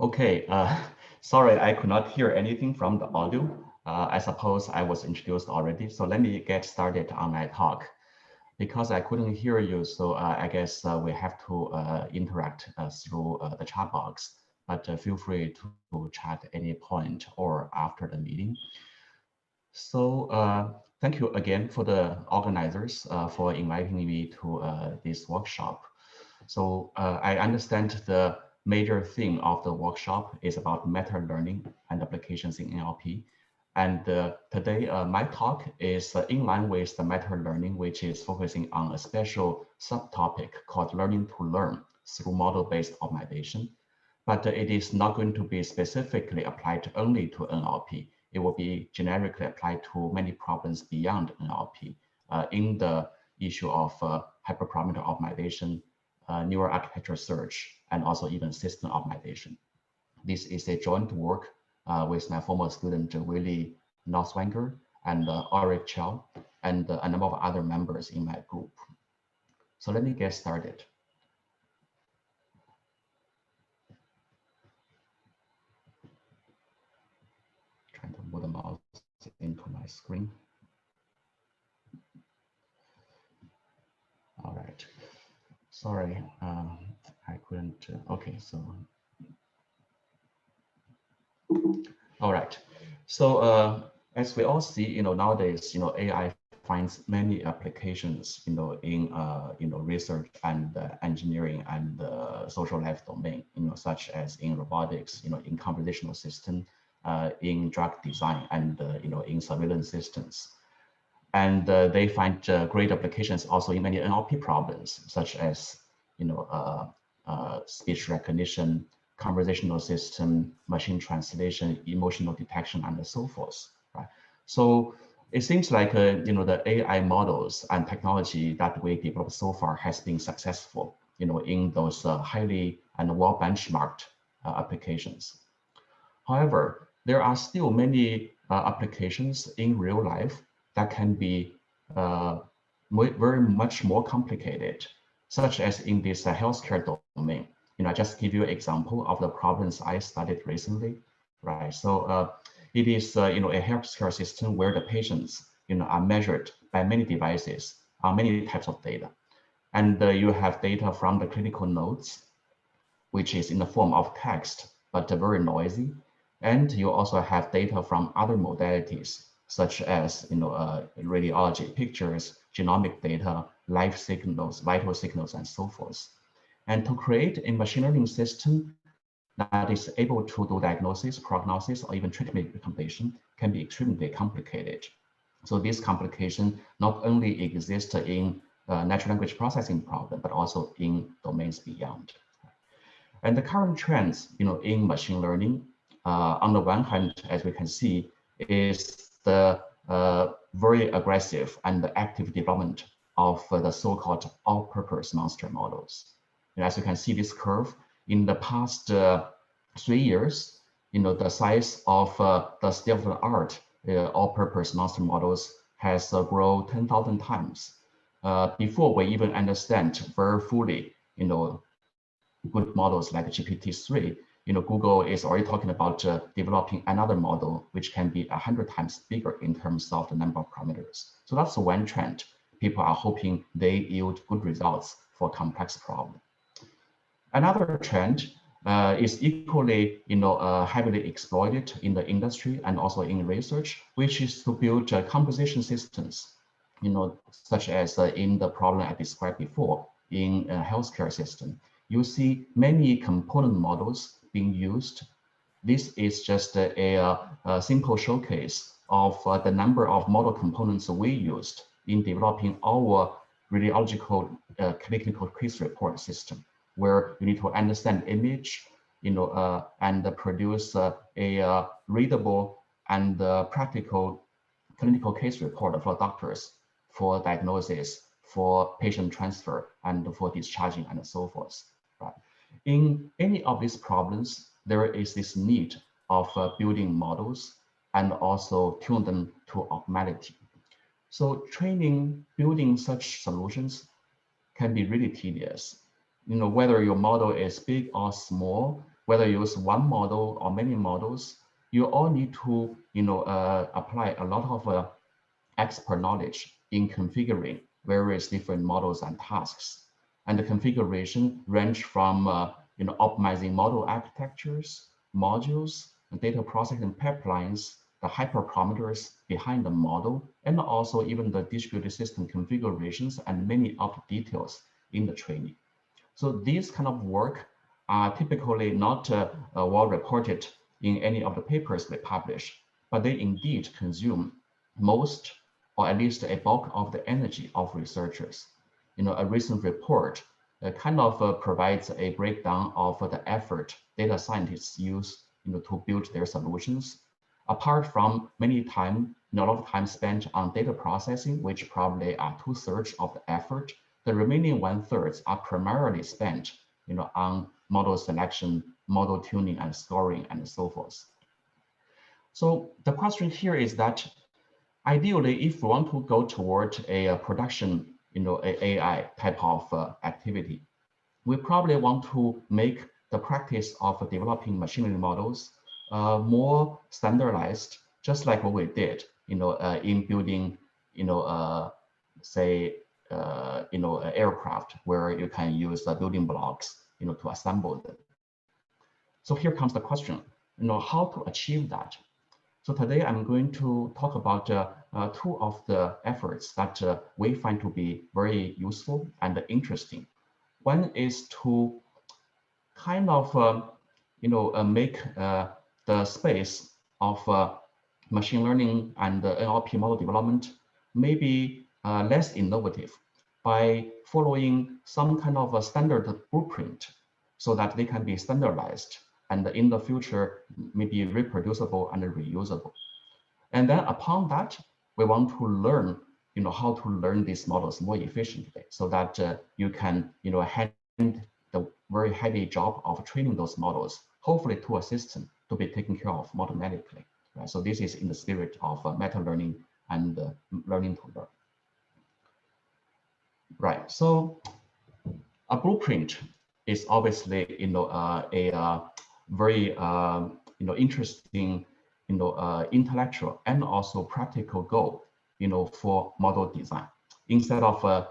Okay, sorry, I could not hear anything from the audio. I suppose I was introduced already. So let me get started on my talk. Because I couldn't hear you, so I guess we have to interact through the chat box. But feel free to chat any point or after the meeting. So thank you again for the organizers for inviting me to this workshop. So I understand the major theme of the workshop is about meta-learning and applications in NLP. And today, my talk is in line with the meta-learning, which is focusing on a special subtopic called learning to learn through model-based optimization. But it is not going to be specifically applied only to NLP. It will be generically applied to many problems beyond NLP in the issue of hyperparameter optimization, neural architecture search, and also even system optimization. This is a joint work with my former student, Willie Noswanger and Eric Xing, and a number of other members in my group. So let me get started. Trying to move the mouse into my screen. All right. Sorry, I couldn't. Okay, so. All right. So as we all see, nowadays, AI finds many applications, in research and engineering and social life domain, such as in robotics, in conversational system, in drug design, and in surveillance systems. And they find great applications also in many NLP problems, such as speech recognition, conversational system, machine translation, emotional detection, and so forth. Right. So it seems like the AI models and technology that we developed so far has been successful, in those highly and well benchmarked applications. However, there are still many applications in real life that can be very much more complicated, such as in this healthcare domain. I just give you an example of the problems I studied recently, right? So it is, a healthcare system where the patients, are measured by many devices on many types of data. And you have data from the clinical notes, which is in the form of text, but very noisy. And you also have data from other modalities, such as, radiology pictures, genomic data, life signals, vital signals, and so forth. And to create a machine learning system that is able to do diagnosis, prognosis, or even treatment recommendation can be extremely complicated. So this complication not only exists in natural language processing problem, but also in domains beyond. And the current trends, in machine learning, on the one hand, as we can see, is the very aggressive and active development of the so-called all-purpose monster models. And as you can see this curve, in the past 3 years, the size of the state-of-the-art all-purpose monster models has grown 10,000 times. Before we even understand very fully, good models like GPT-3, Google is already talking about developing another model which can be 100 times bigger in terms of the number of parameters. So that's one trend. People are hoping they yield good results for complex problems. Another trend is equally, heavily exploited in the industry and also in research, which is to build composition systems, such as in the problem I described before in a healthcare system. You see many component models being used. This is just a simple showcase of the number of model components we used in developing our radiological clinical case report system, where you need to understand image, and produce a readable and practical clinical case report for doctors, for diagnosis, for patient transfer, and for discharging, and so forth. Right. In any of these problems, there is this need of building models and also tune them to optimality. So building such solutions can be really tedious. Whether your model is big or small, whether you use one model or many models, you all need to, apply a lot of expert knowledge in configuring various different models and tasks. And the configuration range from, optimizing model architectures, modules, data processing pipelines, the hyperparameters behind the model, and also even the distributed system configurations and many other details in the training. So these kind of work are typically not well reported in any of the papers they publish, but they indeed consume most, or at least a bulk of the energy of researchers. A recent report kind of provides a breakdown of the effort data scientists use to build their solutions. Apart from a lot of time spent on data processing, which probably are 2/3 of the effort, the remaining 1/3 are primarily spent on model selection, model tuning and scoring and so forth. So the question here is that ideally, if we want to go toward a production, a AI type of activity, we probably want to make the practice of developing machine learning models more standardized, just like what we did, in building, say, an aircraft where you can use the building blocks, to assemble them. So here comes the question, how to achieve that. So today I'm going to talk about two of the efforts that we find to be very useful and interesting. One is to kind of, make the space of machine learning and NLP model development maybe less innovative by following some kind of a standard blueprint so that they can be standardized and in the future maybe reproducible and reusable. And then upon that, we want to learn, how to learn these models more efficiently so that you can, hand the very heavy job of training those models, hopefully to a system to be taken care of automatically. Right? So this is in the spirit of meta learning and learning to learn. Right. So a blueprint is obviously, a very, interesting, intellectual and also practical goal, for model design. Instead of,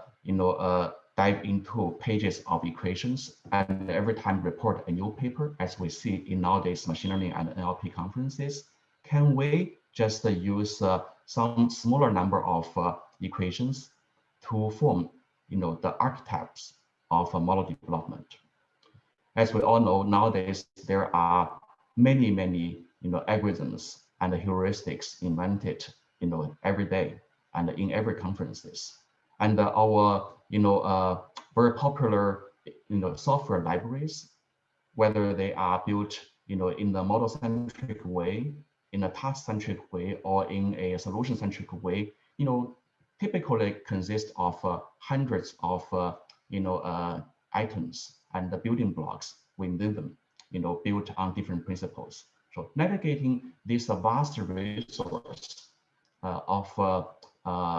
dive into pages of equations and every time report a new paper, as we see in nowadays machine learning and NLP conferences, can we just use some smaller number of equations to form, the archetypes of model development? As we all know, nowadays there are many, algorithms and heuristics invented, every day and in every conferences. And our, very popular, software libraries, whether they are built, in the model-centric way, in a task-centric way, or in a solution-centric way, typically consist of hundreds of, items and the building blocks within them, built on different principles. So navigating this vast resource of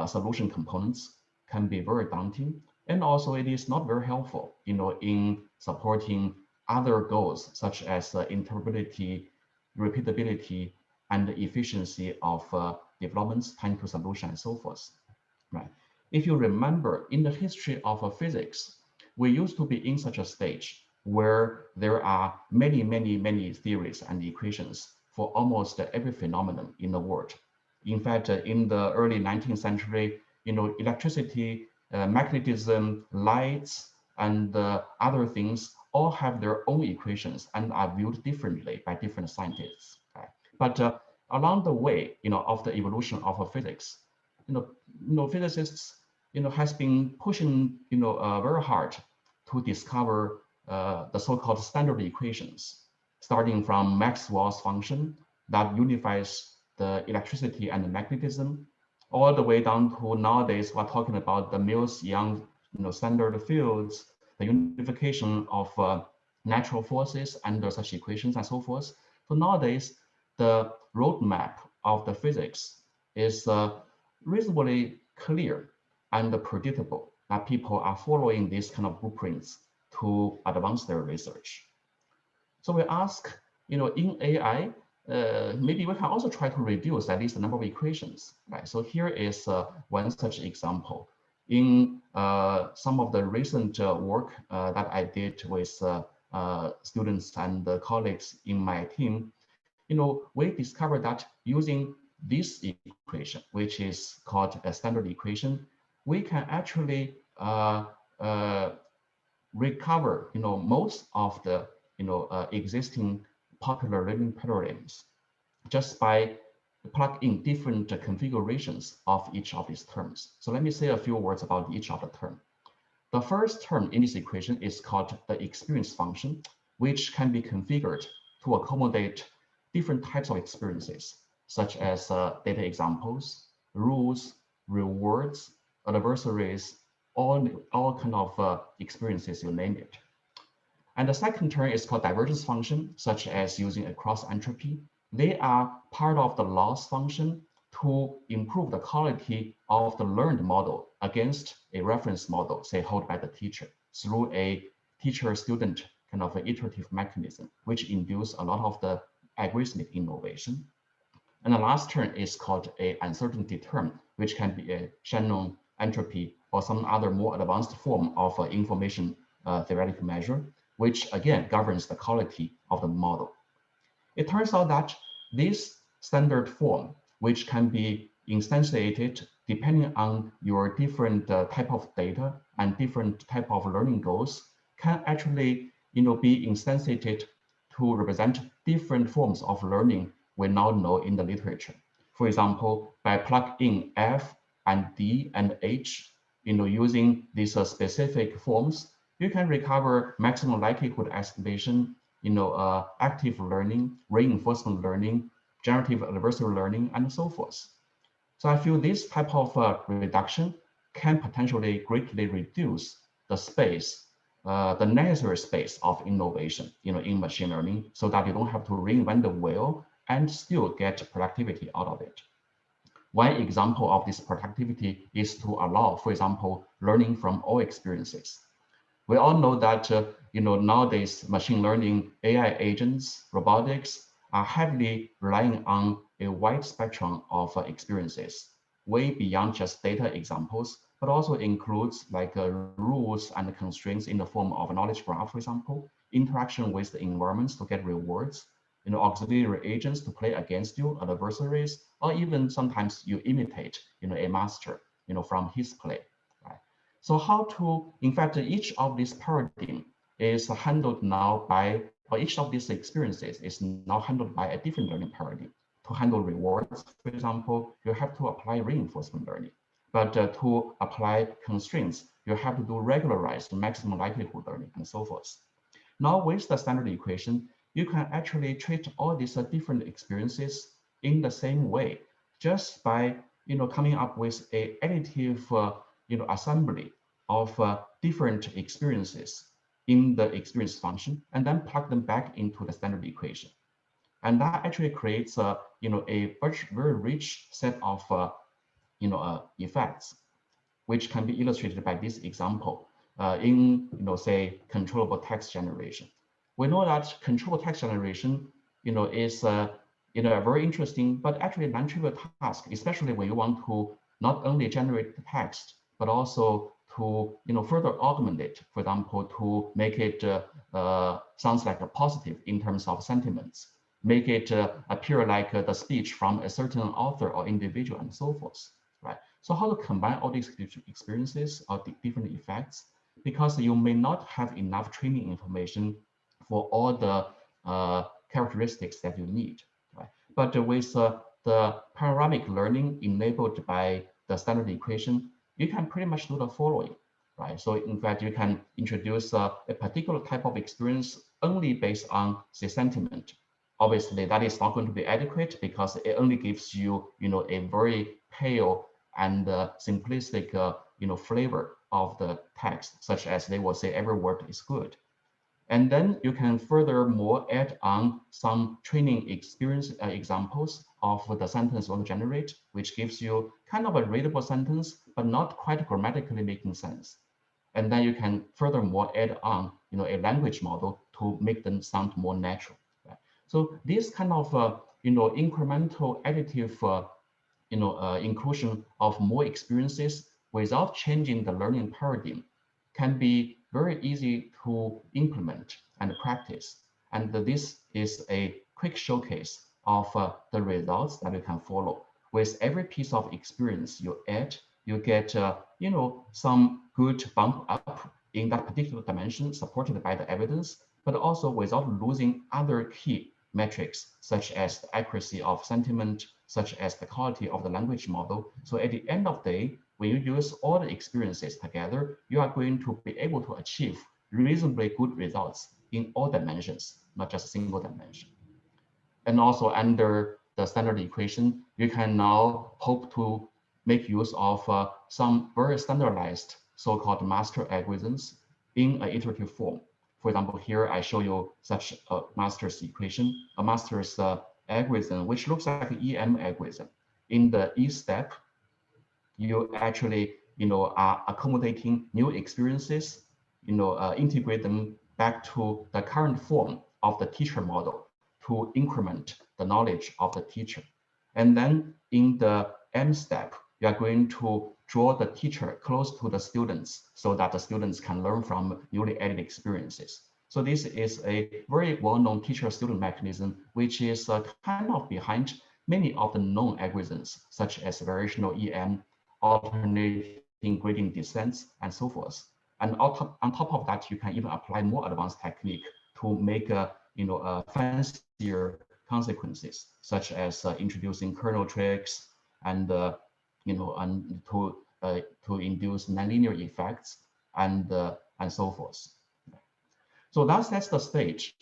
solution components can be very daunting, and also it is not very helpful, in supporting other goals such as interpretability, repeatability, and efficiency of developments, time to solution, and so forth. Right? If you remember, in the history of physics, we used to be in such a stage where there are many theories and equations for almost every phenomenon in the world. In fact, in the early 19th century, electricity, magnetism, lights, and other things all have their own equations and are viewed differently by different scientists. Right? But along the way, of the evolution of physics, physicists, has been pushing, very hard to discover the so-called standard equations, starting from Maxwell's function that unifies the electricity and the magnetism, all the way down to nowadays we're talking about the Mills-Young, standard fields, the unification of natural forces under such equations and so forth. So nowadays, the roadmap of the physics is reasonably clear and predictable that people are following these kind of blueprints to advance their research. So we ask, in AI, maybe we can also try to reduce at least the number of equations, right? So here is one such example. In some of the recent work that I did with students and colleagues in my team, we discovered that using this equation, which is called a standard equation, we can actually recover, most of the, existing popular learning paradigms just by plug in different configurations of each of these terms. So let me say a few words about each of the term. The first term in this equation is called the experience function, which can be configured to accommodate different types of experiences, such as data examples, rules, rewards, adversaries, all kind of experiences, you name it. And the second term is called divergence function, such as using a cross entropy. They are part of the loss function to improve the quality of the learned model against a reference model, say held by the teacher, through a teacher-student kind of an iterative mechanism, which induce a lot of the algorithmic innovation. And the last term is called a uncertainty term, which can be a Shannon entropy or some other more advanced form of information theoretic measure, which again governs the quality of the model. It turns out that this standard form, which can be instantiated depending on your different type of data and different type of learning goals, can actually be instantiated to represent different forms of learning we now know in the literature. For example, by plug in F and D and H, using these specific forms, you can recover maximum likelihood estimation, active learning, reinforcement learning, generative adversarial learning, and so forth. So I feel this type of reduction can potentially greatly reduce the space, the necessary space of innovation, in machine learning, so that you don't have to reinvent the wheel and still get productivity out of it. One example of this productivity is to allow, for example, learning from all experiences. We all know that nowadays machine learning, AI agents, robotics are heavily relying on a wide spectrum of experiences, way beyond just data examples, but also includes like rules and constraints in the form of a knowledge graph, for example, interaction with the environments to get rewards, auxiliary agents to play against you, adversaries, or even sometimes you imitate, a master, from his play. So how to, in fact, each of these paradigm is handled now by, or each of these experiences is now handled by a different learning paradigm. To handle rewards, for example, you have to apply reinforcement learning. But to apply constraints, you have to do regularized maximum likelihood learning and so forth. Now with the standard equation, you can actually treat all these different experiences in the same way, just by coming up with a additive assembly of different experiences in the experience function, and then plug them back into the standard equation. And that actually creates a very rich set of effects, which can be illustrated by this example in say controllable text generation. We know that controllable text generation is a very interesting but actually non-trivial task, especially when you want to not only generate the text but also to further augment it, for example, to make it sounds like a positive in terms of sentiments, make it appear like the speech from a certain author or individual and so forth, right? So how to combine all these experiences or the different effects, because you may not have enough training information for all the characteristics that you need, right? But with the panoramic learning enabled by the standard equation, you can pretty much do the following, right? So in fact, you can introduce a particular type of experience only based on the sentiment. Obviously, that is not going to be adequate because it only gives you, a very pale and simplistic, flavor of the text, such as they will say every word is good. And then you can furthermore add on some training experience examples of the sentence you want to generate, which gives you kind of a readable sentence, but not quite grammatically making sense. And then you can furthermore add on, a language model to make them sound more natural. Right? So this kind of, incremental additive, inclusion of more experiences without changing the learning paradigm can be very easy to implement and practice. And this is a quick showcase of the results that you can follow. With every piece of experience you add, you get, some good bump up in that particular dimension supported by the evidence, but also without losing other key metrics, such as the accuracy of sentiment, such as the quality of the language model. So at the end of the day, when you use all the experiences together, you are going to be able to achieve reasonably good results in all dimensions, not just a single dimension. And also under the standard equation, you can now hope to make use of some very standardized so-called master algorithms in an iterative form. For example, here I show you such a master's equation, a master's algorithm, which looks like an EM algorithm. In the E step, you actually, are accommodating new experiences, integrate them back to the current form of the teacher model to increment the knowledge of the teacher. And then in the M step, you are going to draw the teacher close to the students so that the students can learn from newly added experiences. So this is a very well-known teacher-student mechanism, which is kind of behind many of the known algorithms, such as variational EM, alternating gradient descents, and so forth. And on top of that, you can even apply more advanced technique to make fancier consequences, such as introducing kernel tricks and and to induce nonlinear effects and so forth. So that sets the stage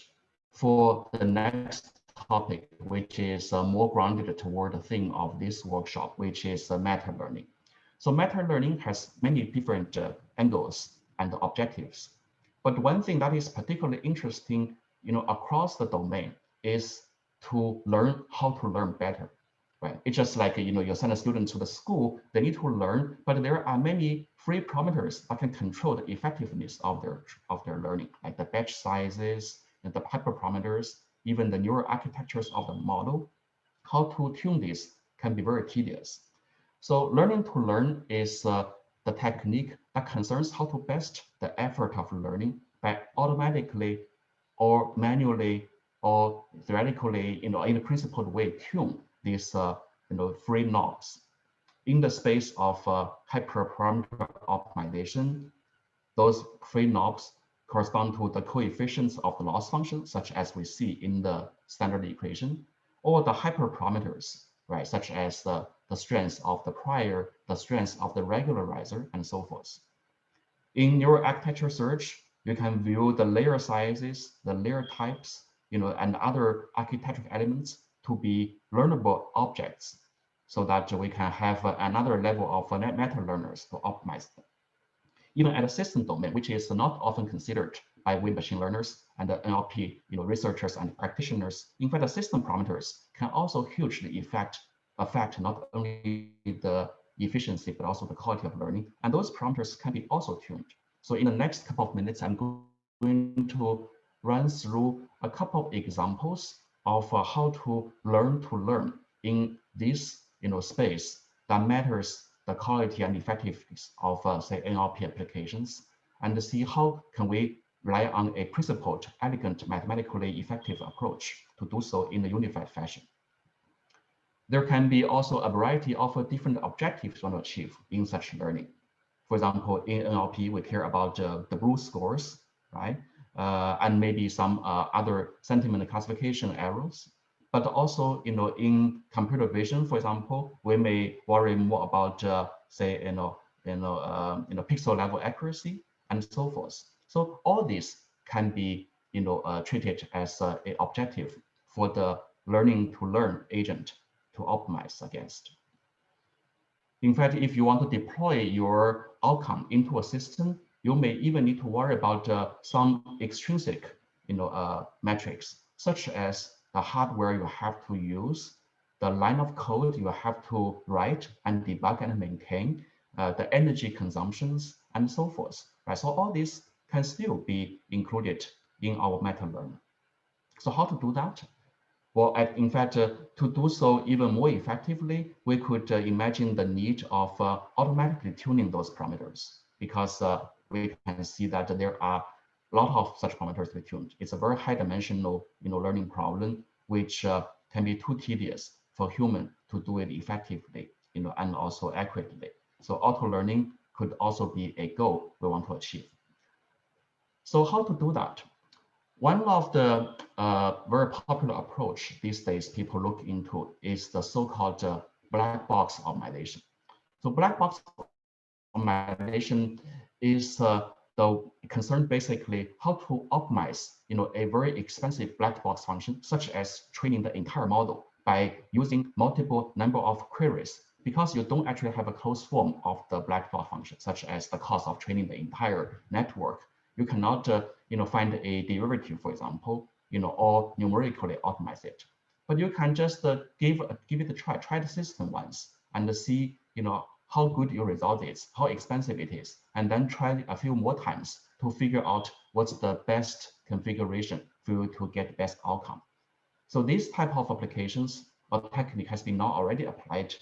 for the next topic, which is more grounded toward the theme of this workshop, which is meta-learning. So meta-learning has many different angles and objectives. But one thing that is particularly interesting, across the domain is to learn how to learn better. Right? It's just like, you send a student to the school, they need to learn, but there are many free parameters that can control the effectiveness of their learning, like the batch sizes, and the hyperparameters, even the neural architectures of the model. How to tune this can be very tedious. So learning to learn is the technique that concerns how to best the effort of learning by automatically or manually or theoretically, in a principled way, tune these free knobs. In the space of hyperparameter optimization, those free knobs correspond to the coefficients of the loss function, such as we see in the standard equation, or the hyperparameters, right, such as the strength of the prior, the strength of the regularizer, and so forth. In neural architecture search, you can view the layer sizes, the layer types, and other architectural elements to be learnable objects, so that we can have another level of meta-learners to optimize them. Even at a system domain, which is not often considered by we machine learners and the NLP researchers and practitioners, in fact, the system parameters can also hugely affect not only the efficiency, but also the quality of learning. And those parameters can be also tuned. So in the next couple of minutes, I'm going to run through a couple of examples of how to learn in this space that matters the quality and effectiveness of say NLP applications, and see how can we rely on a principled, elegant, mathematically effective approach to do so in a unified fashion. There can be also a variety of different objectives to achieve in such learning. For example, in NLP, we care about the BLEU scores, right? And maybe some other sentiment classification errors. But also, in computer vision, for example, we may worry more about, say, pixel level accuracy and so forth. So all this can be, treated as an objective for the learning to learn agent to optimize against. In fact, if you want to deploy your outcome into a system, you may even need to worry about some extrinsic, metrics, such as the hardware you have to use, the line of code you have to write and debug and maintain, the energy consumptions, and so forth. right? So all these can still be included in our meta-learning. So how to do that? Well, in fact, to do so even more effectively, we could imagine the need of automatically tuning those parameters, because we can see that there are a lot of such parameters to be tuned. It's a very high-dimensional, learning problem, which can be too tedious for human to do it effectively, and also accurately. So auto-learning could also be a goal we want to achieve. So how to do that? One of the very popular approach these days people look into is the so-called black box optimization. So black box optimization is the concern basically how to optimize a very expensive black box function, such as training the entire model by using multiple number of queries, because you don't actually have a closed form of the black box function, such as the cost of training the entire network. You cannot find a derivative, for example, or numerically optimize it. But you can just give it a try the system once and see how good your result is, how expensive it is, and then try a few more times to figure out what's the best configuration for you to get best outcome. So this type of applications or technique has been now already applied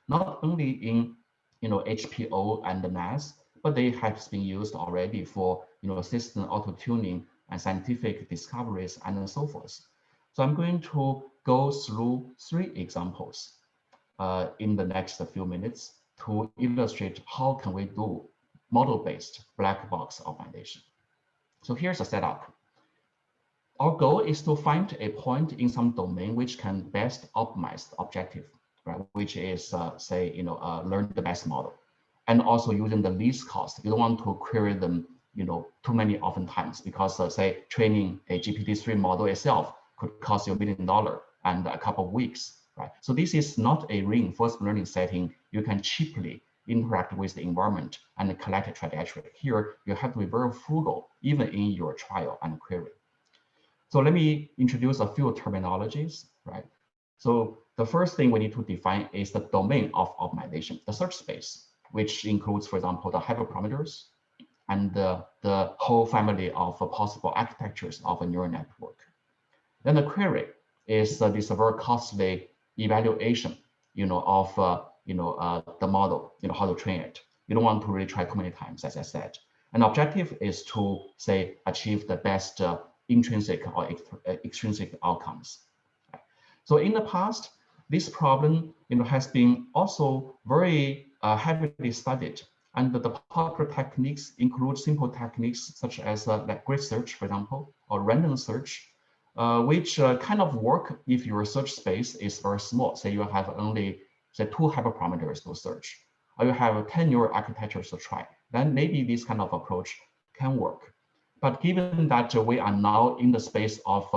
not only in HPO and the NAS, but they have been used already for system auto-tuning and scientific discoveries and so forth. So I'm going to go through 3 examples in the next few minutes to illustrate how can we do model-based black box optimization. So here's a setup. Our goal is to find a point in some domain which can best optimize the objective, right? Which is say learn the best model, and also using the least cost. You don't want to query them too many oftentimes, because say training a GPT-3 model itself could cost you $1 million and a couple of weeks, right? So this is not a reinforced learning setting. You can cheaply interact with the environment and collect a trajectory. Here, you have to be very frugal, even in your trial and query. So let me introduce a few terminologies, right? So the first thing we need to define is the domain of optimization, the search space, which includes, for example, the hyperparameters and the whole family of possible architectures of a neural network. Then the query is this very costly evaluation, of the model, how to train it. You don't want to really try too many times, as I said. An objective is to say achieve the best intrinsic or extrinsic outcomes. So in the past, this problem has been also very heavily studied, and the popular techniques include simple techniques such as like grid search, for example, or random search, which kind of work if your search space is very small. Say you have only say 2 hyperparameters to search, or you have 10 neural architectures to try, then maybe this kind of approach can work. But given that we are now in the space of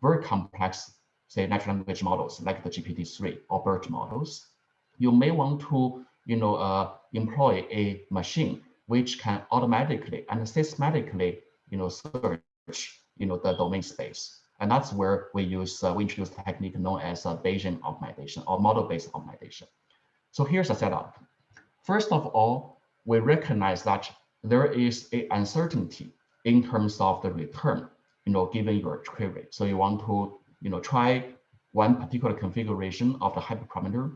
very complex, say, natural language models like the GPT-3 or BERT models, you may want to employ a machine which can automatically and systematically search the domain space. And that's where we introduce a technique known as Bayesian optimization or model-based optimization. So here's a setup. First of all, we recognize that there is an uncertainty in terms of the return, given your query. So you want to, try one particular configuration of the hyperparameter,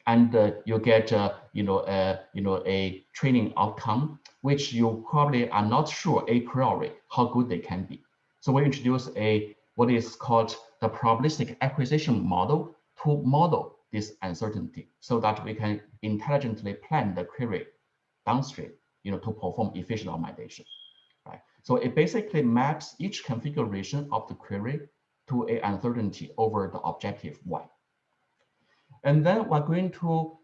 and you get, a training outcome, which you probably are not sure a priori how good they can be. So we introduce what is called the probabilistic acquisition model to model this uncertainty, so that we can intelligently plan the query downstream, to perform efficient optimization. Right. So it basically maps each configuration of the query to an uncertainty over the objective Y. And then we're going to,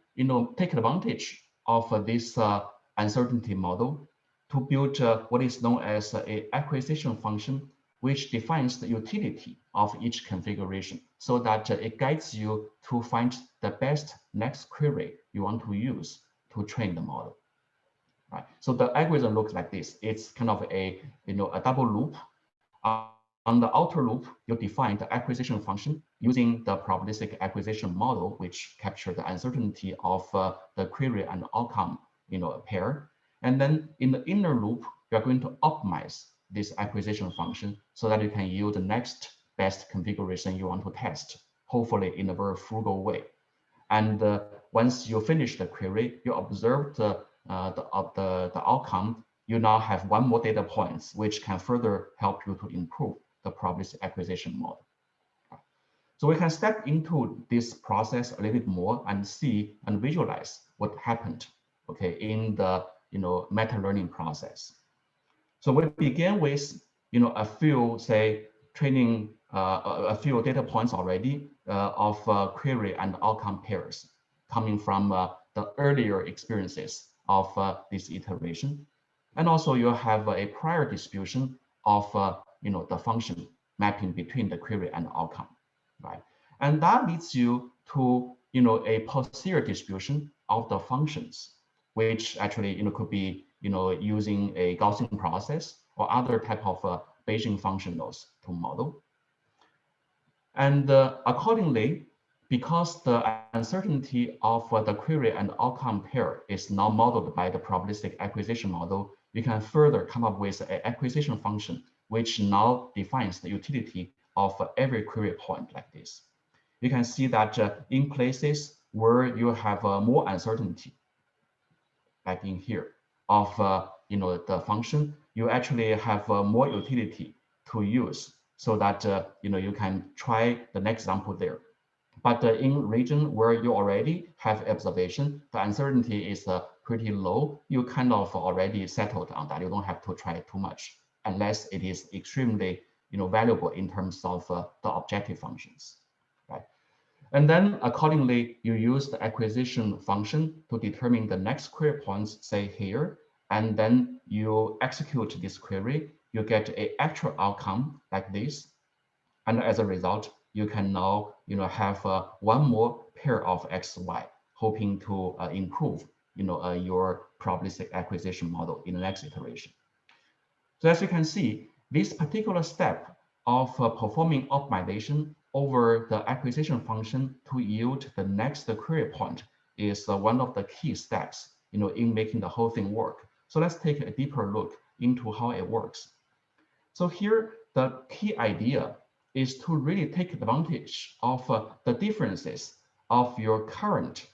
take advantage of this uncertainty model to build what is known as an acquisition function, which defines the utility of each configuration, so that it guides you to find the best next query you want to use to train the model. Right. So the algorithm looks like this. It's kind of a double loop. On the outer loop, you define the acquisition function using the probabilistic acquisition model, which captures the uncertainty of the query and outcome pair. And then in the inner loop, you are going to optimize this acquisition function so that you can yield the next best configuration you want to test, hopefully in a very frugal way. And once you finish the query, you observe the outcome, you now have one more data points, which can further help you to improve the probabilistic acquisition model. So we can step into this process a little bit more and see and visualize what happened, okay, in the meta-learning process. So we began with a few, say, training a few data points already of query and outcome pairs coming from the earlier experiences of this iteration. And also you have a prior distribution of the function mapping between the query and outcome, right? And that leads you to a posterior distribution of the functions, which actually could be using a Gaussian process or other type of Bayesian functionals to model. And accordingly, because the uncertainty of the query and outcome pair is now modeled by the probabilistic acquisition model, we can further come up with an acquisition function, which now defines the utility of every query point like this. You can see that in places where you have more uncertainty, like in here, of the function, you actually have more utility to use so that you can try the next example there. But in region where you already have observation, the uncertainty is pretty low. You kind of already settled on that. You don't have to try too much unless it is extremely valuable in terms of the objective functions, right? And then accordingly, you use the acquisition function to determine the next query points, say here, and then you execute this query. You get an actual outcome like this, and as a result, you can now have one more pair of x, y, hoping to improve your probabilistic acquisition model in the next iteration. So as you can see, this particular step of performing optimization over the acquisition function to yield the next query point is one of the key steps in making the whole thing work. So let's take a deeper look into how it works. So here, the key idea is to really take advantage of the differences of your current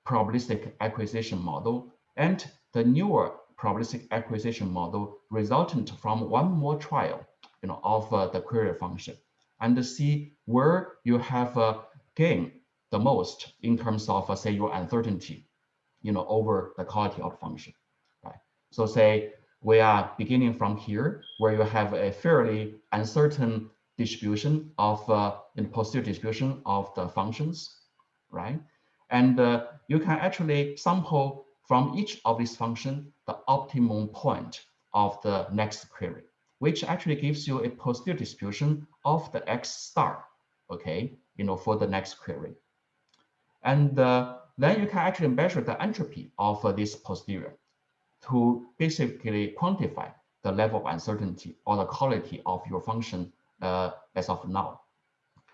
probabilistic acquisition model and the newer probabilistic acquisition model resultant from one more trial of the query function, and see where you have gained the most in terms of say your uncertainty over the quality of function, right? So say we are beginning from here where you have a fairly uncertain distribution of posterior distribution of the functions, right? And you can actually sample from each of these functions the optimum point of the next query, which actually gives you a posterior distribution of the x star, okay, for the next query. And then you can actually measure the entropy of this posterior to basically quantify the level of uncertainty or the quality of your function as of now.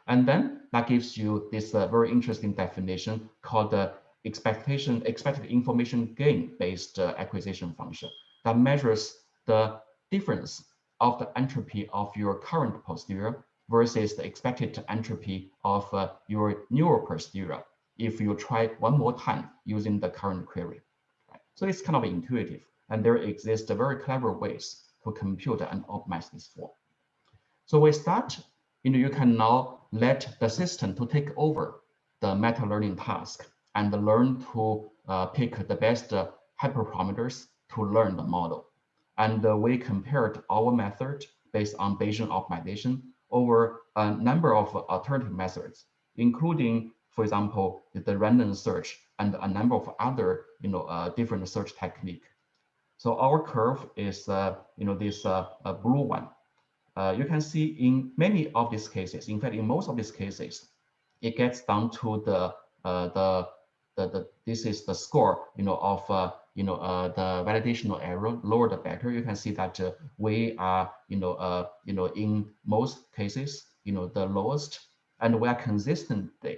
And then that gives you this very interesting definition called the expected information gain based acquisition function that measures the difference of the entropy of your current posterior versus the expected entropy of your newer posterior if you try one more time using the current query. Right? So it's kind of intuitive, and there exist very clever ways to compute and optimize this form. So with that, you can now let the system to take over the meta-learning task and learn to pick the best hyperparameters to learn the model. And we compared our method based on Bayesian optimization over a number of alternative methods, including, for example, the random search and a number of other different search technique. So our curve is this blue one. You can see in many of these cases, in fact, in most of these cases, it gets down to this is the score of the validational error. Lower the better. You can see that we are in most cases the lowest, and we are consistently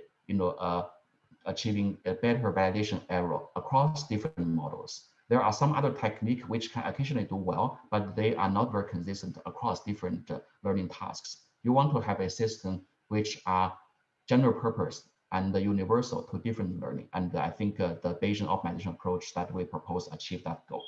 achieving a better validation error across different models. There are some other technique which can occasionally do well, but they are not very consistent across different learning tasks. You want to have a system which are general purpose and universal to different learning. And I think the Bayesian optimization approach that we propose achieve that goal.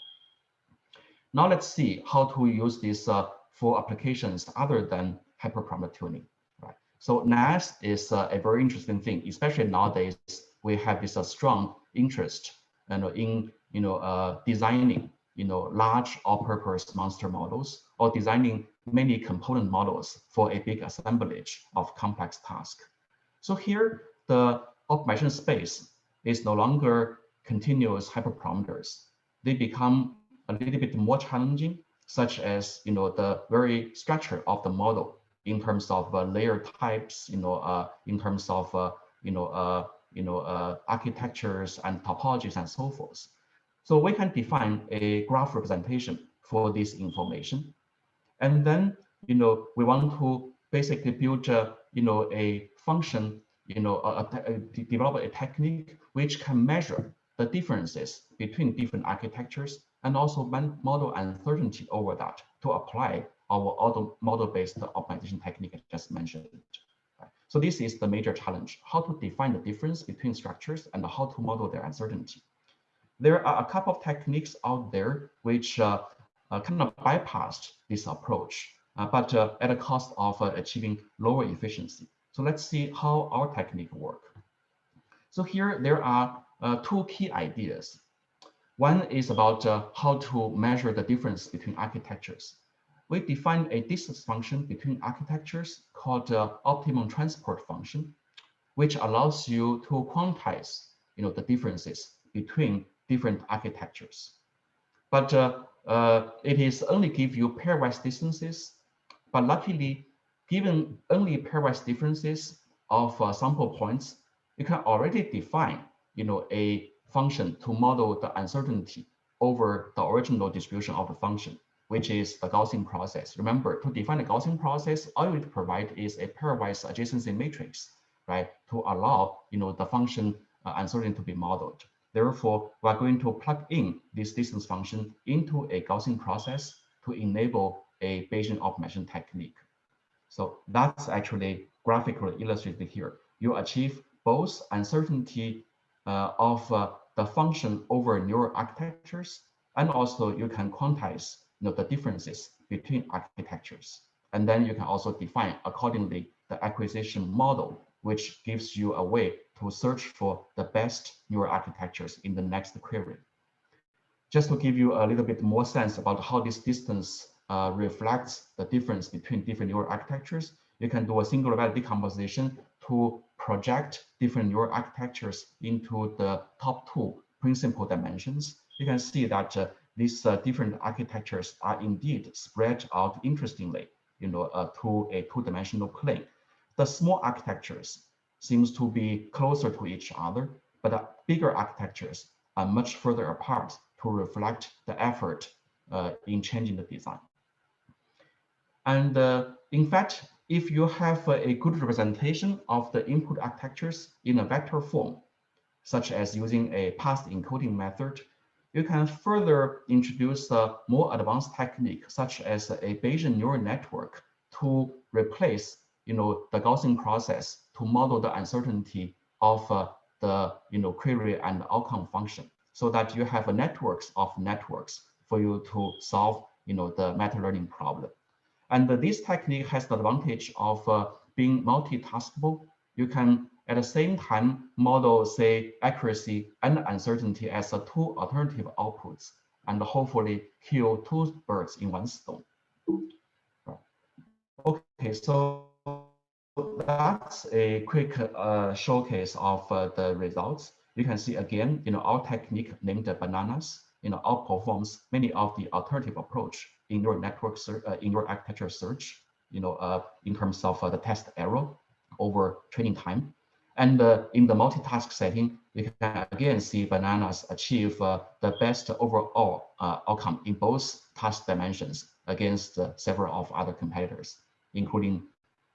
Now let's see how to use this for applications other than hyperparameter tuning. Right. So NAS is a very interesting thing, especially nowadays. We have this strong interest in designing large all-purpose monster models or designing many component models for a big assemblage of complex tasks. So here the optimization space is no longer continuous hyperparameters. They become a little bit more challenging, such as the very structure of the model in terms of layer types, in terms of architectures and topologies and so forth. So we can define a graph representation for this information, and then we want to basically build a function, develop a technique which can measure the differences between different architectures and also model uncertainty over that to apply our model-based optimization technique I just mentioned. So this is the major challenge, how to define the difference between structures and how to model their uncertainty. There are a couple of techniques out there which kind of bypassed this approach, but at a cost of achieving lower efficiency. So let's see how our technique works. So here there are two key ideas. One is about how to measure the difference between architectures. We define a distance function between architectures called optimum transport function, which allows you to quantize the differences between different architectures. But it is only give you pairwise distances. But luckily, given only pairwise differences of sample points, you can already define a function to model the uncertainty over the original distribution of the function, which is the Gaussian process. Remember, to define the Gaussian process, all you need to provide is a pairwise adjacency matrix, right, to allow the function uncertainty to be modeled. Therefore, we are going to plug in this distance function into a Gaussian process to enable a Bayesian optimization technique. So that's actually graphically illustrated here. You achieve both uncertainty of the function over neural architectures, and also you can quantize the differences between architectures. And then you can also define accordingly the acquisition model, which gives you a way to search for the best neural architectures in the next query. Just to give you a little bit more sense about how this distance reflects the difference between different neural architectures, you can do a singular value decomposition to project different neural architectures into the top two principal dimensions. You can see that these different architectures are indeed spread out interestingly, to a two-dimensional plane. The small architectures seems to be closer to each other, but the bigger architectures are much further apart to reflect the effort in changing the design. And in fact, if you have a good representation of the input architectures in a vector form, such as using a path encoding method, you can further introduce a more advanced technique, such as a Bayesian neural network, to replace the Gaussian process to model the uncertainty of the query and outcome function, so that you have a networks of networks for you to solve the meta-learning problem. And this technique has the advantage of being multitaskable. You can at the same time model, say, accuracy and uncertainty as two alternative outputs, and hopefully kill two birds in one stone. Okay, so that's a quick showcase of the results. You can see again, our technique named bananas, outperforms many of the alternative approach in your network in your architecture search, in terms of the test error over training time. And in the multitask setting, you can again see bananas achieve the best overall outcome in both task dimensions against several of other competitors, including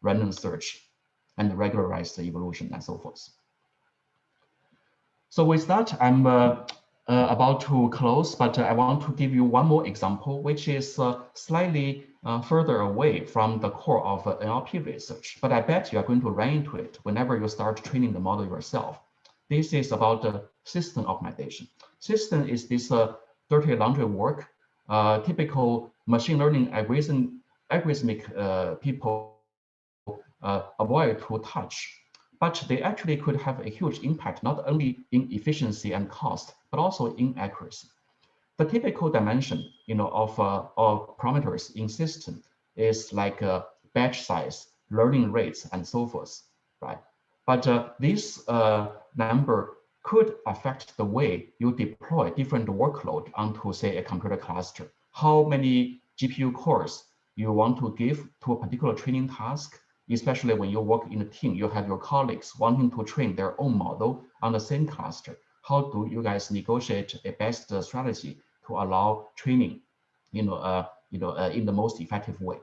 random search and regularized evolution and so forth. So with that, I'm about to close, but I want to give you one more example, which is slightly further away from the core of NLP research, but I bet you are going to run into it whenever you start training the model yourself. This is about system optimization. System is this dirty laundry work. Typical machine learning algorithmic people avoid to touch, but they actually could have a huge impact, not only in efficiency and cost, but also in accuracy. The typical dimension, of parameters in system is like batch size, learning rates, and so forth, right? But this number could affect the way you deploy different workload onto, say, a computer cluster. How many GPU cores you want to give to a particular training task, especially when you work in a team, you have your colleagues wanting to train their own model on the same cluster. How do you guys negotiate a best strategy to allow training, in the most effective way?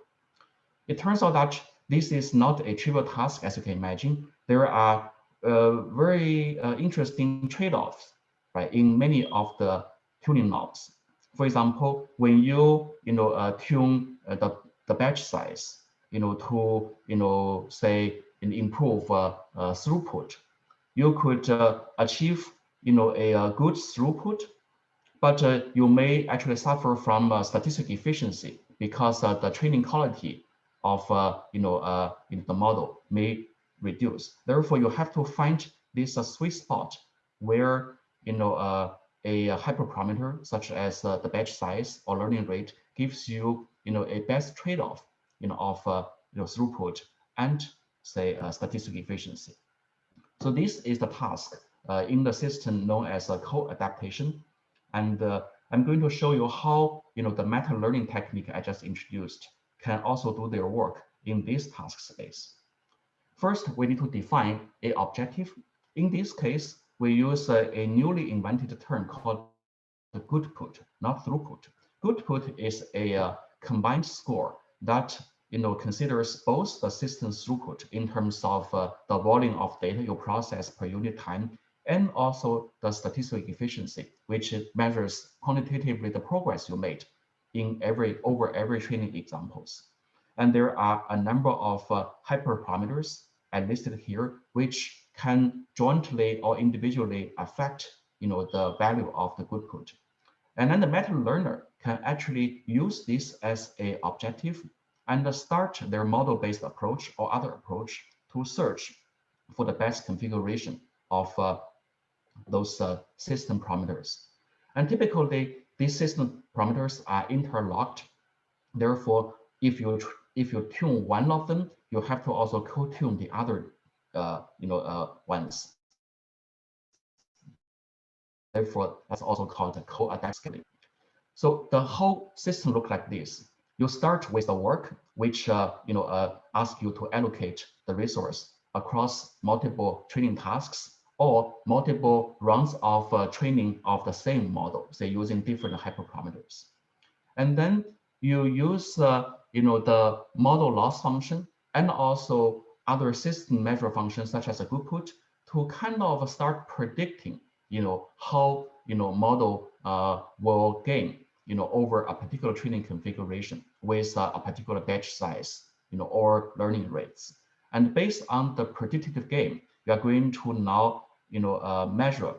It turns out that this is not a trivial task, as you can imagine. There are very interesting trade-offs, right, in many of the tuning knobs. For example, when you tune the batch size, to say improve throughput, you could achieve a good throughput, but you may actually suffer from statistical efficiency because the training quality of the model may reduce. Therefore, you have to find this sweet spot where a hyperparameter such as the batch size or learning rate gives you a best trade-off of throughput and, say, statistical efficiency. So this is the task in the system known as co-adaptation. And I'm going to show you how the meta-learning technique I just introduced can also do their work in this task space. First, we need to define an objective. In this case, we use a newly invented term called the Goodput, not throughput. Goodput is a combined score that considers both the system throughput in terms of the volume of data you process per unit time, and also the statistical efficiency, which measures quantitatively the progress you made in over every training examples. And there are a number of hyperparameters I listed here, which can jointly or individually affect the value of the Goodput. And then the meta learner can actually use this as an objective and start their model-based approach or other approach to search for the best configuration of those system parameters. And typically, these system parameters are interlocked. Therefore, if you tune one of them, you have to also co-tune the other ones. Therefore, that's also called co-adaptability. So the whole system looks like this. You start with the work, which asks you to allocate the resource across multiple training tasks or multiple rounds of training of the same model, say using different hyperparameters. And then you use the model loss function and also other system measure functions such as a Goodput to kind of start predicting how model will gain over a particular training configuration with a particular batch size or learning rates. And based on the predictive game, you are going to now measure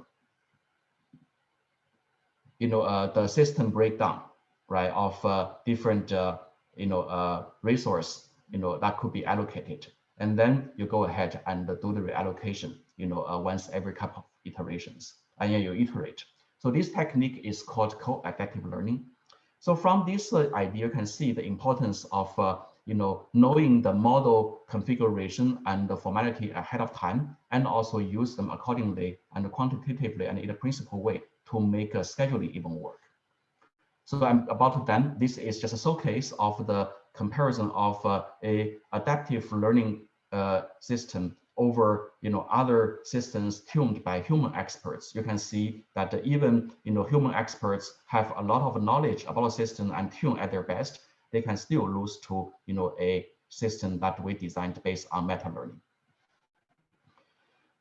the system breakdown, right, of different resource that could be allocated. And then you go ahead and do the reallocation once every couple of iterations, and then you iterate. So this technique is called co-adaptive learning. So from this idea, you can see the importance of knowing the model configuration and the formality ahead of time, and also use them accordingly and quantitatively and in a principal way to make scheduling even work. So I'm about to done. This is just a showcase of the comparison of a adaptive learning system over other systems tuned by human experts. You can see that even human experts have a lot of knowledge about a system and tune at their best. They can still lose to a system that we designed based on meta learning.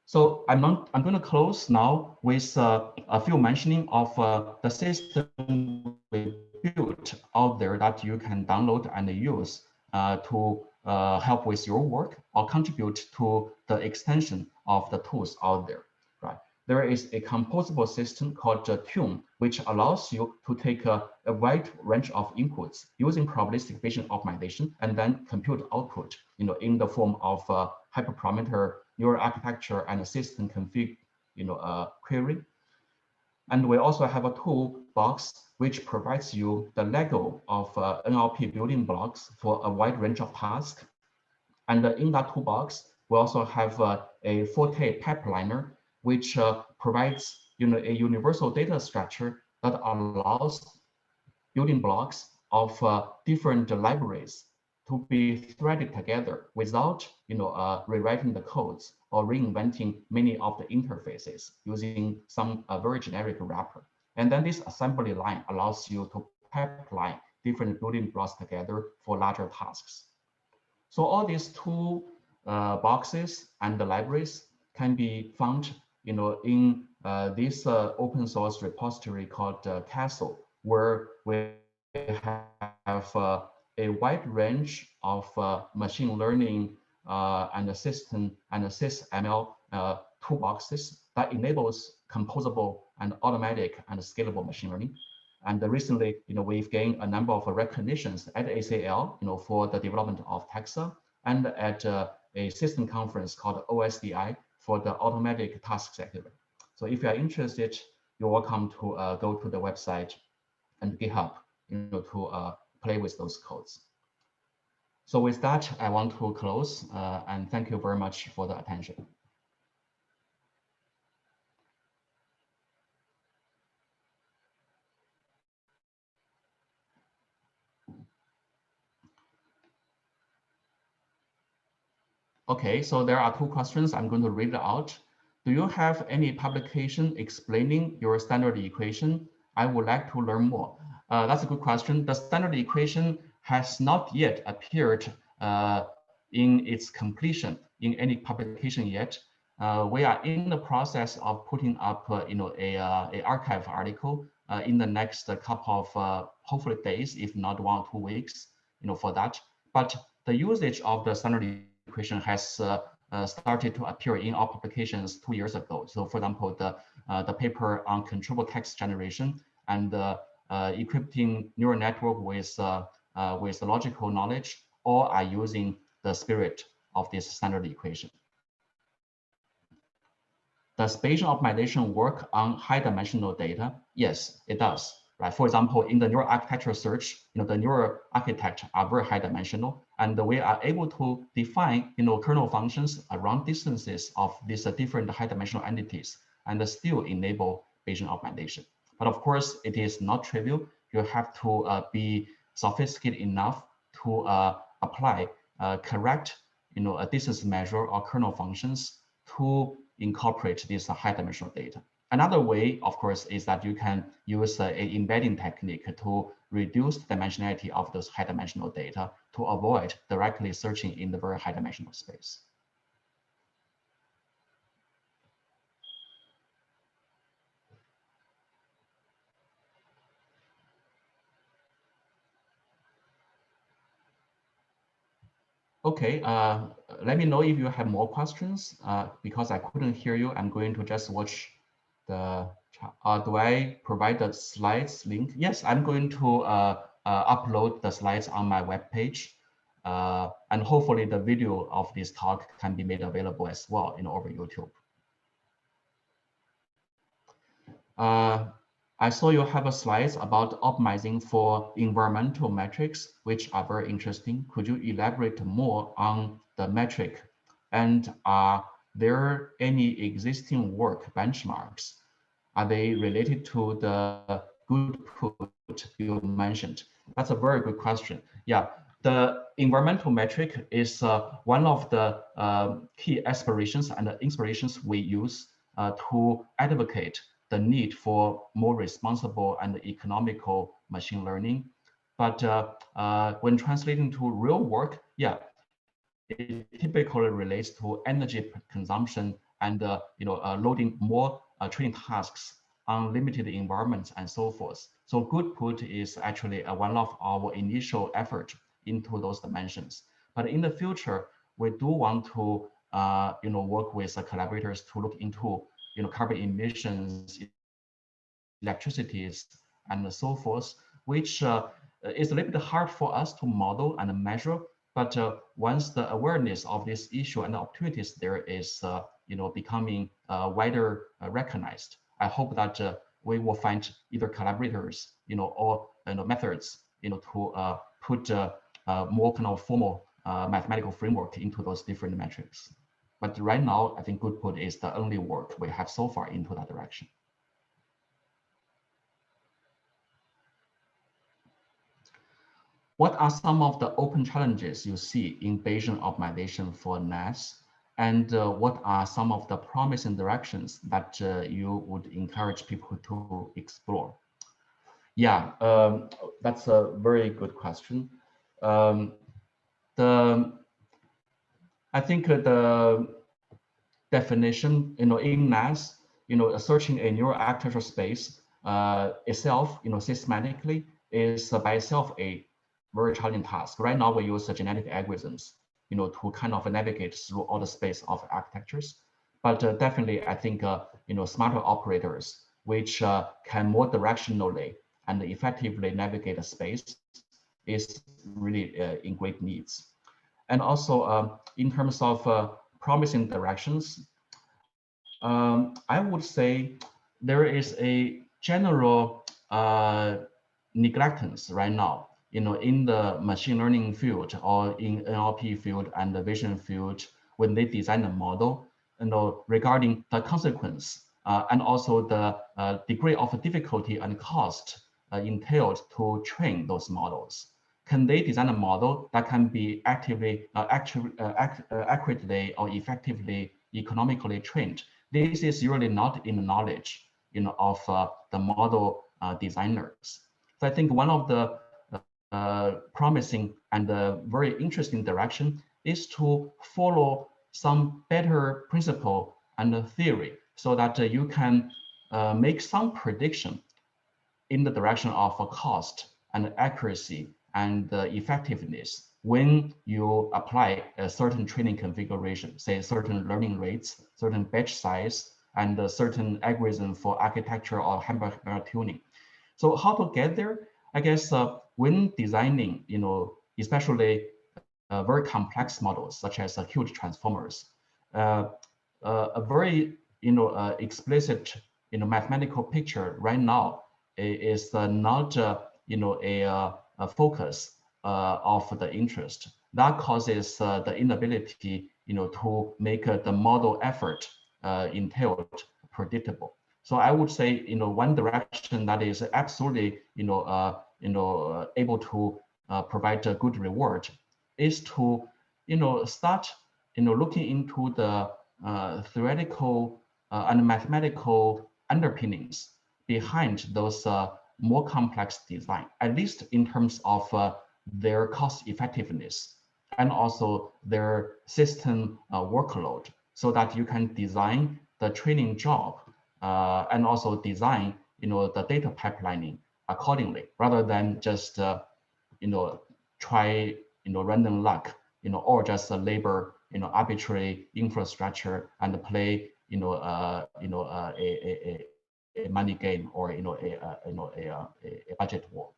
So I'm going to close now with a few mentioning of the system we built out there that you can download and use to help with your work or contribute to the extension of the tools out there. Right? There is a composable system called Tune, which allows you to take a wide range of inputs using probabilistic Bayesian optimization and then compute output, in the form of hyperparameter neural architecture and a system config, query. And we also have a toolbox which provides you the Lego of NLP building blocks for a wide range of tasks. And in that toolbox, we also have a Forte pipeliner, which provides a universal data structure that allows building blocks of different libraries to be threaded together without rewriting the codes or reinventing many of the interfaces using some very generic wrapper. And then this assembly line allows you to pipeline different building blocks together for larger tasks. So all these tool boxes and the libraries can be found in this open source repository called Castle, where we have a wide range of machine learning and system and SysML toolboxes that enables composable and automatic and scalable machine learning. And recently, we've gained a number of recognitions at ACL, for the development of Taxa, and at a system conference called OSDI for the automatic task scheduler. So if you are interested, you're welcome to go to the website and GitHub, to play with those codes. So with that, I want to close and thank you very much for the attention. Okay, so there are two questions. I'm going to read it out. Do you have any publication explaining your standard equation? I would like to learn more. That's a good question. The standard equation has not yet appeared in its completion in any publication yet. We are in the process of putting up, a archive article in the next couple of hopefully days, if not 1 or 2 weeks, for that. But the usage of the standard equation has started to appear in our publications 2 years ago. So, for example, the paper on controllable text generation and equipping neural network with logical knowledge, all are using the spirit of this standard equation. Does Bayesian optimization work on high-dimensional data? Yes, it does. Right. For example, in the neural architecture search, the neural architecture are very high-dimensional, and we are able to define, kernel functions around distances of these different high-dimensional entities, and still enable Bayesian optimization. But of course, it is not trivial. You have to be sophisticated enough to apply correct, a distance measure or kernel functions to incorporate this high-dimensional data. Another way, of course, is that you can use an embedding technique to reduce the dimensionality of those high-dimensional data to avoid directly searching in the very high-dimensional space. Okay, let me know if you have more questions. Because I couldn't hear you, I'm going to just watch the chat. Do I provide the slides link? Yes, I'm going to upload the slides on my webpage. And hopefully the video of this talk can be made available as well, over YouTube. I saw you have a slides about optimizing for environmental metrics, which are very interesting. Could you elaborate more on the metric? And are there any existing work benchmarks? Are they related to the Goodput you mentioned? That's a very good question. Yeah, the environmental metric is one of the key aspirations and inspirations we use to advocate the need for more responsible and economical machine learning. But when translating to real work, yeah, it typically relates to energy consumption and loading more training tasks on limited environments and so forth. So Goodput is actually one of our initial effort into those dimensions. But in the future, we do want to work with collaborators to look into carbon emissions, electricities, and so forth, which is a little bit hard for us to model and measure. But once the awareness of this issue and the opportunities there is becoming wider recognized, I hope that we will find either collaborators or methods to put more kind of formal mathematical framework into those different metrics. But right now, I think Goodput is the only work we have so far into that direction. What are some of the open challenges you see in Bayesian optimization for NAS? And what are some of the promising directions that you would encourage people to explore? Yeah, that's a very good question. I think the definition, in NAS, searching a neural architecture space itself, systematically is by itself a very challenging task. Right now, we use genetic algorithms, to kind of navigate through all the space of architectures. But definitely, I think, smarter operators, which can more directionally and effectively navigate a space, is really in great needs. And also, in terms of promising directions, I would say there is a general neglectance right now, in the machine learning field or in NLP field and the vision field when they design a model, regarding the consequence and also the degree of difficulty and cost entailed to train those models. Can they design a model that can be accurately or effectively economically trained? This is really not in the knowledge of the model designers. So I think one of the promising and very interesting direction is to follow some better principle and theory so that you can make some prediction in the direction of cost and accuracy and effectiveness when you apply a certain training configuration, say certain learning rates, certain batch size, and a certain algorithm for architecture or Hamburg tuning. So how to get there? I guess when designing, especially very complex models such as huge transformers, a very explicit mathematical picture right now is not a focus of the interest. That causes the inability to make the model effort entailed predictable. So I would say one direction that is absolutely able to provide a good reward is to start looking into the theoretical and mathematical underpinnings behind those more complex design, at least in terms of their cost effectiveness and also their system workload, so that you can design the training job and also design the data pipelining accordingly, rather than just try random luck or just labor arbitrary infrastructure and play a money game or a budget war.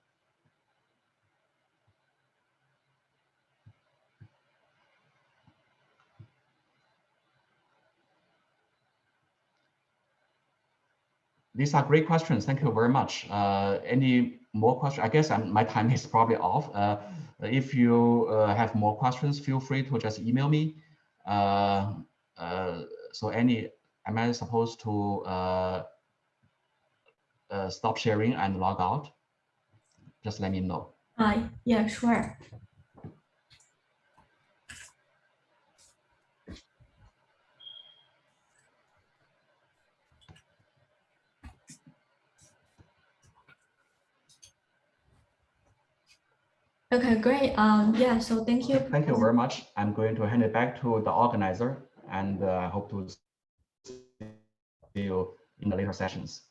These are great questions. Thank you very much. Any more questions? I guess my time is probably off. If you have more questions, feel free to just email me. So am I supposed to stop sharing and log out? Just let me know. Yeah, sure. Okay, great. Yeah, so thank you. Thank you very much. I'm going to hand it back to the organizer, and I hope to See you in the later sessions.